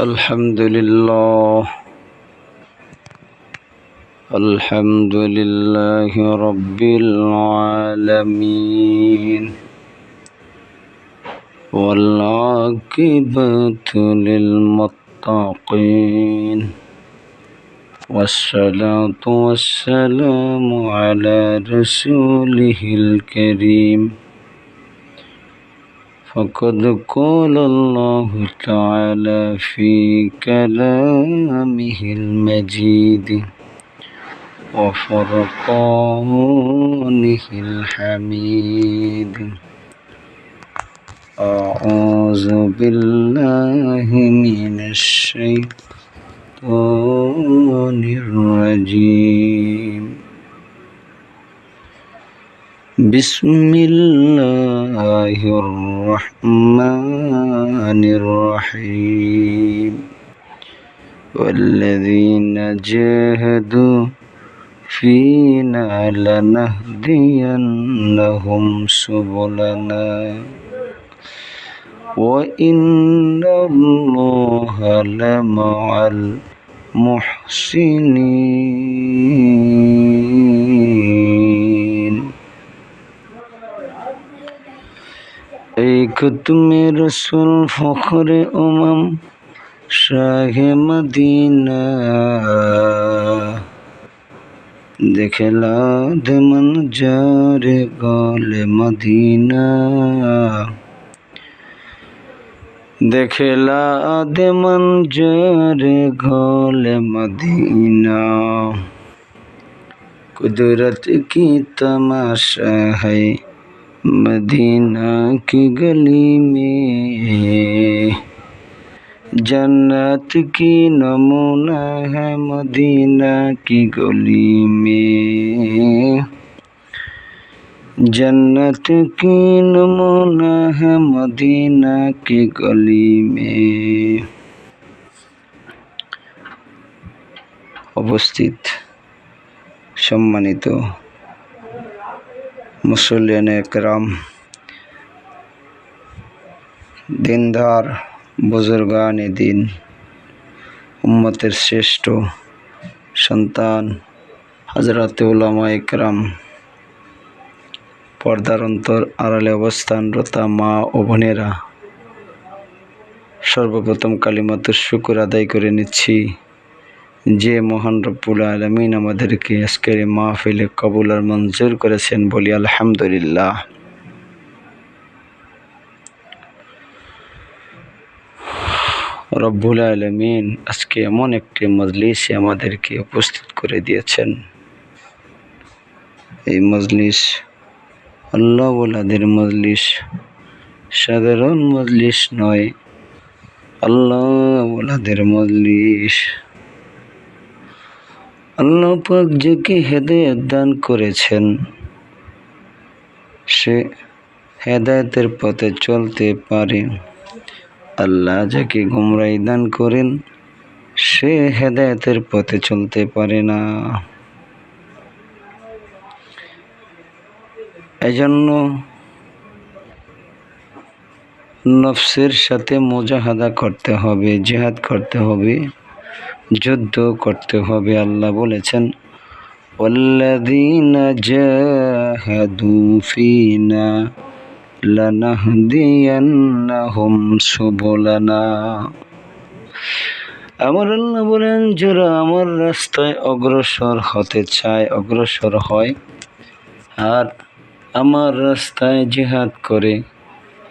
الحمد لله رب العالمين والعاقبة للمتقين والصلاة والسلام على رسوله الكريم فقد قال الله تعالى في كلامه المجيد وفرقانه الحميد أعوذ بالله من الشيطان الرجيم بسم الله الرحمن الرحيم والذين جاهدوا فينا لنهدينهم سبلنا وإن الله لمع المحسنين ای خاتم رسول فخر شاہ مدینہ دکھلا دے منظر گل مدینہ دکھلا دے منظر گل مدینہ قدرت کی تماشا ہے مدینہ کی گلی میں جنت کی نمونہ ہے مدینہ کی گلی میں جنت کی نمونہ ہے مدینہ کی گلی میں উপস্থিত সম্মানিত মুসল্লিয়ানে একরাম, দিনদার বুজুর্গানে দিন, উম্মতের শ্রেষ্ঠ সন্তান হযরত উলামা একরাম, পর্দার অন্তর আড়ালে অবস্থানরত মা ও বোনেরা, সর্বপ্রথম কালিমাতুশ শুকর আদায় করে নিচ্ছি যে মহান রব্বুল আলামিন আমাদেরকে আজকের মাহফিলে কবুল আর মঞ্জুর করেছেন, বলি আলহামদুলিল্লাহ। রব্বুল আলামিন আজকে এমন একটি মজলিসে আমাদেরকে উপস্থিত করে দিয়েছেন। এই মজলিস আল্লাহ ওয়ালাদের মজলিস, সাধারণ মজলিস নয়, আল্লাহ ওয়ালাদের মজলিস। আল্লাহ পাক যাকে হেদায়েত দান করেছেন সে হেদায়েতের পথে চলতে পারে, আল্লাহ যাকে গুমরাহি দান করেন সে হেদায়েতের পথে চলতে পারে না। এজন্য নফসের সাথে মুজাহাদা করতে হবে, জিহাদ করতে হবে, যুদ্ধ করতে হবে। আল্লাহ বলেছেন ওয়াল্লাযীনা জাহাদু ফীনা লানাহদিয়ান্নাহুম সুবুলানা। আমার আল্লাহ বলেন, যারা আমার রাস্তায় অগ্রসর হতে চায়, অগ্রসর হয় আর আমার রাস্তায় জিহাদ করে,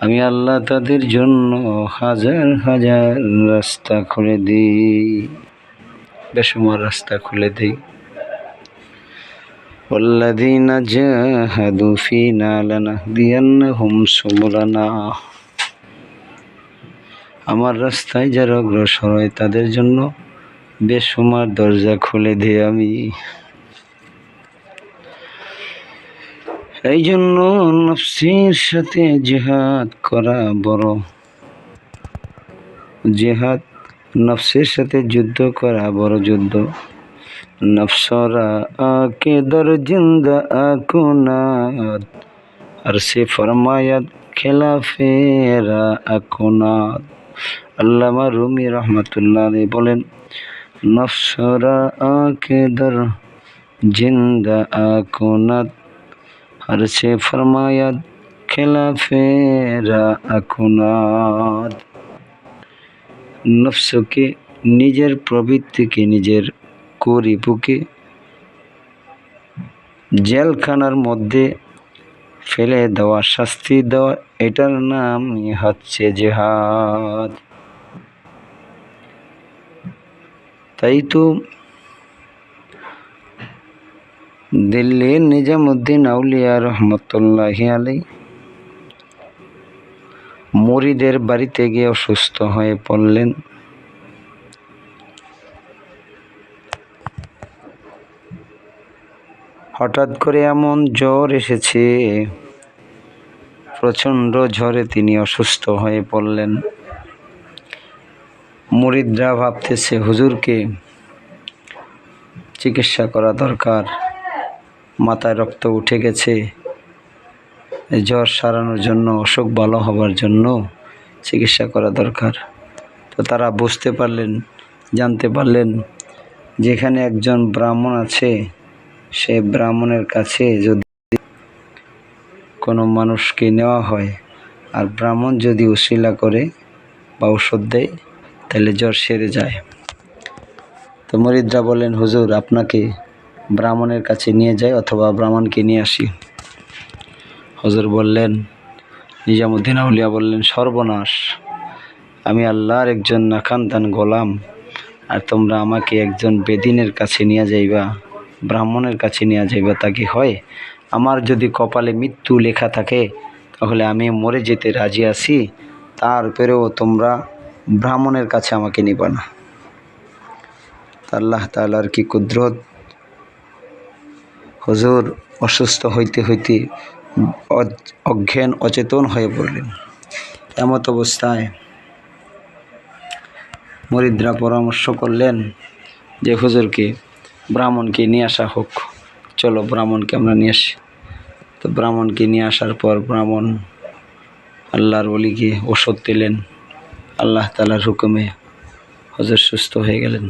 আমি আল্লাহ তাদের জন্য হাজার হাজার রাস্তা খুলে দিই, বেশুমার রাস্তা খুলে দিই। ওয়াল্লাযীনা জাহাদু ফীনা লানাহদিয়ান্নাহুম সুবুলানা। আমার রাস্তায় যারা অগ্রসর হয় তাদের জন্য বেশুমার দরজা খুলে দিই আমি। এই জন্য নফসের সাথে জিহাদ করা বড়, জিহাদ নফসের সাথে যুদ্ধ করা বড় যুদ্ধ। নফসরা আকে দর জিন্দা আকুনাত, আর সে ফরমায়াত খেলাফেরা আকুনাত। আল্লামা রুমি রহমাতুল্লাহ আলাইহি বলেন, নফসরা আকে দর জিন্দা আকুনাত হর সে ফরমায়াত খেলাফেরা আকুনাত। নফসকে, নিজের প্রবৃত্তিকে, নিজের কুরিপুকে জেলখানার মধ্যে ফেলে দেওয়া, শাস্তি দেওয়া, এটার নামই হচ্ছে জিহাদ। তাই তো দিল্লির নিজামুদ্দিন আউলিয়া রহমতুল্লাহি আলাইহি মুরিদের বাড়িতে গিয়ে অসুস্থ হয়ে পড়লেন। হঠাৎ করে এমন জ্বর এসেছে, প্রচণ্ড জ্বরে তিনি অসুস্থ হয়ে পড়লেন। মুরিদরা ভাবতেছে হুজুরকে চিকিৎসা করা দরকার, মাথায় রক্ত উঠে গেছে, জ্বর সারানোর জন্য, অসুখ ভালো হবার জন্য চিকিৎসা করা দরকার। তো তারা বুঝতে পারলেন, জানতে পারলেন যেখানে একজন ব্রাহ্মণ আছে, সে ব্রাহ্মণের কাছে যদি কোনো মানুষকে নেওয়া হয় আর ব্রাহ্মণ যদি উশিলা করে বা ঔষধ দেয়, তাহলে জ্বর সেরে যায়। তো মুরিদরা বলেন, হুজুর আপনাকে ব্রাহ্মণের কাছে নিয়ে যায় অথবা ব্রাহ্মণকে নিয়ে আসি। হুজুর বললেন, নিজামুদ্দিন আউলিয়া বললেন, সর্বনাশ, আমি আল্লাহর একজন নাখানদান গোলাম, আর তোমরা আমাকে একজন বেদিনের কাছে নিয়ে যাইবা, ব্রাহ্মণের কাছে নিয়ে যাইবা, তা কি হয়? আমার যদি কপালে মৃত্যু লেখা থাকে তাহলে আমি মরে যেতে রাজি আছি, তারপরেও তোমরা ব্রাহ্মণের কাছে আমাকে নিবা না। আল্লাহ তাআলার কি কুদরত! হুজুর অসুস্থ হইতে হইতে অজ্ঞান অচেতন হয়ে পড়লেন। এমত অবস্থায় মুরিদরা পরামর্শ করলেন যে হুজুরকে ব্রাহ্মণকে নিয়ে আসা হোক, চলো ব্রাহ্মণকে আমরা নিয়ে আসি। তো ব্রাহ্মণকে নিয়ে আসার পর ব্রাহ্মণ আল্লাহর ওলিকে ওষুধ দিলেন, আল্লাহ তাআলার হুকুমে হুজুর সুস্থ হয়ে গেলেন।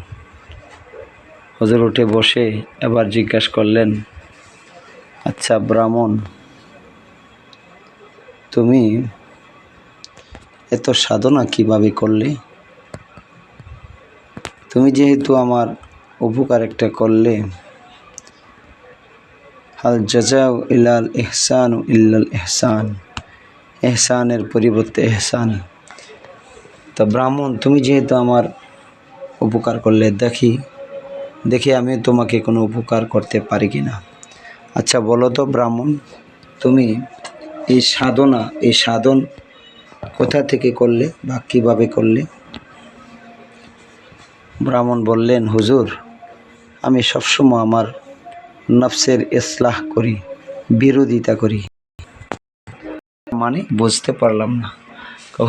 হুজুর উঠে বসে এবার জিজ্ঞাসা করলেন, আচ্ছা ব্রাহ্মণ, তুমি এত সাধনা কিভাবে করলে? তুমি যেহেতু আমার উপকার একটা করলে, হাল জাযাউ ইলাল ইহসানু ইল্লাল ইহসান, এহসানের পরিবর্তে এহসান। তো ব্রাহ্মণ, তুমি যেহেতু আমার উপকার করলে, দেখি আমি তোমাকে কোনো উপকার করতে পারি কি না। আচ্ছা বলো তো ব্রাহ্মণ, তুমি এই সাধন কোথা থেকে করলে বা কিভাবে করলে? ব্রাহ্মণ বললেন, হুজুর আমি সবসময় আমার নফসের ইসলাহ করি, বিরোধিতা করি। মানে বুঝতে পারলাম না।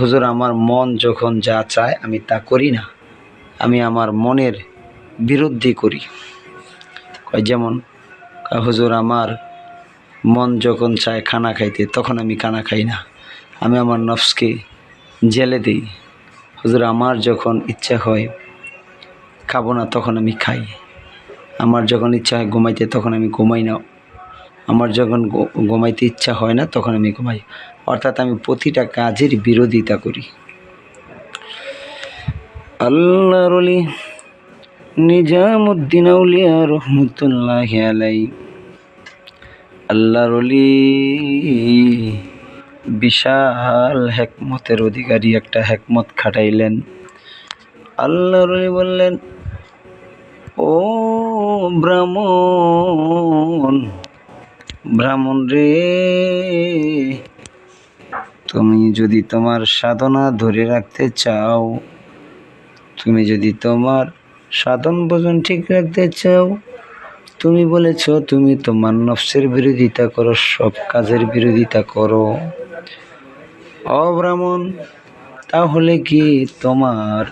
হুজুর আমার মন যখন যা চায় আমি তা করি না, আমি আমার মনের বিরুদ্ধে করি। যেমন হুজুর আমার মন যখন চায় খানা খাইতে, তখন আমি খানা খাই না, আমি আমার নফসকে জেলে দিই। হুজুর আমার যখন ইচ্ছা হয় খাবো না, তখন আমি খাই। আমার যখন ইচ্ছা হয় ঘুমাইতে, তখন আমি ঘুমাই না। আমার যখন ঘুমাইতে ইচ্ছা হয় না, তখন আমি ঘুমাই। অর্থাৎ আমি প্রতিটা কাজের বিরোধিতা করি। আল্লাহর ওলি নিজামুদ্দিন আউলিয়া রহমতুল্লাহি আলাইহি, আল্লাহর ওলি বিশাল হেকমতের অধিকারী, একটা হেকমত খাটাইলেন। আল্লাহর ওলি বললেন, ও ব্রাহ্মণ রে, তুমি যদি তোমার সাধনা ধরে রাখতে চাও, তুমি যদি তোমার সাধন ভজন ঠিক রাখতে চাও, তুমি বলেছ তুমি তোমার নফসের বিরোধিতা করো, সব কাজের বিরোধিতা করো। ও ব্রাহ্মণ, তাহলে কি তোমার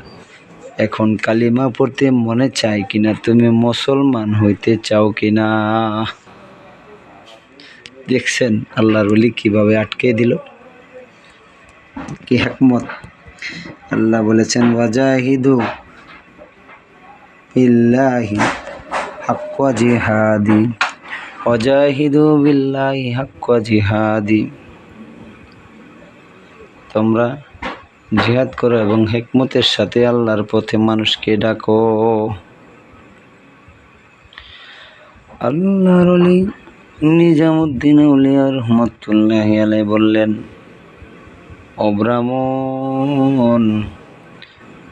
এখন কালিমা পড়তে মনে চায় কিনা? তুমি মুসলমান হইতে চাও কিনা? দেখছেন আল্লাহর ওলি কিভাবে আটকে দিল, কি হিকমত! আল্লাহ বলেছেন ওয়াজাহিদু বিল্লাহি হাক্কা জিহাদি, ওয়াজাহিদু বিল্লাহি হাক্কা জিহাদি, তোমরা জিহাদ করো এবং হিকমতের সাথে আল্লাহর পথে মানুষকে ডাকো। আল্লাহর ওলি নিজামুদ্দিন আউলিয়া রহমাতুল্লাহি আলাইহি বললেন, ও ব্রাহ্মণ,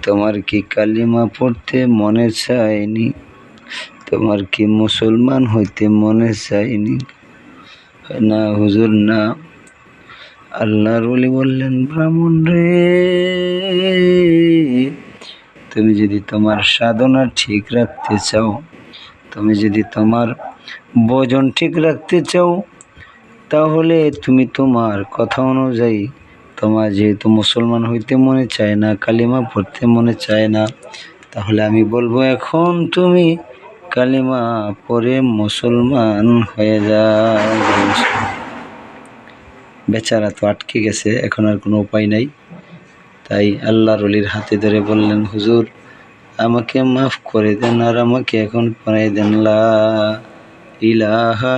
তোমার কি কালিমা পড়তে মনে চায়নি? তোমার কি মুসলমান হইতে মনে চায়নি? না হুজুর, না। আল্লাহর ওলি বললেন, ব্রাহ্মণ রে, তুমি যদি তোমার সাধনা ঠিক রাখতে চাও, তুমি যদি তোমার ভজন ঠিক রাখতে চাও, তাহলে তুমি তোমার কথা অনুযায়ী, তোমার যেহেতু মুসলমান হইতে মনে চায় না, কালিমা পড়তে মনে চায় না, তাহলে আমি বলবো এখন তুমি কালিমা পড়ে মুসলমান হয়ে যাও। বেচারা তো আটকে গেছে, এখন আর কোনো উপায় নাই। তাই আল্লাহর ওলির হাতে ধরে বললেন, হুজুর আমাকে মাফ করে দেন, আর আমাকে এখন পড়াই দেন লা ইলাহা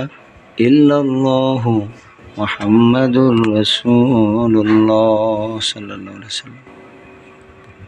ইল্লাল্লাহু মুহাম্মাদুর রাসূলুল্লাহ সাল্লাল্লাহু আলাইহি ওয়াসাল্লাম।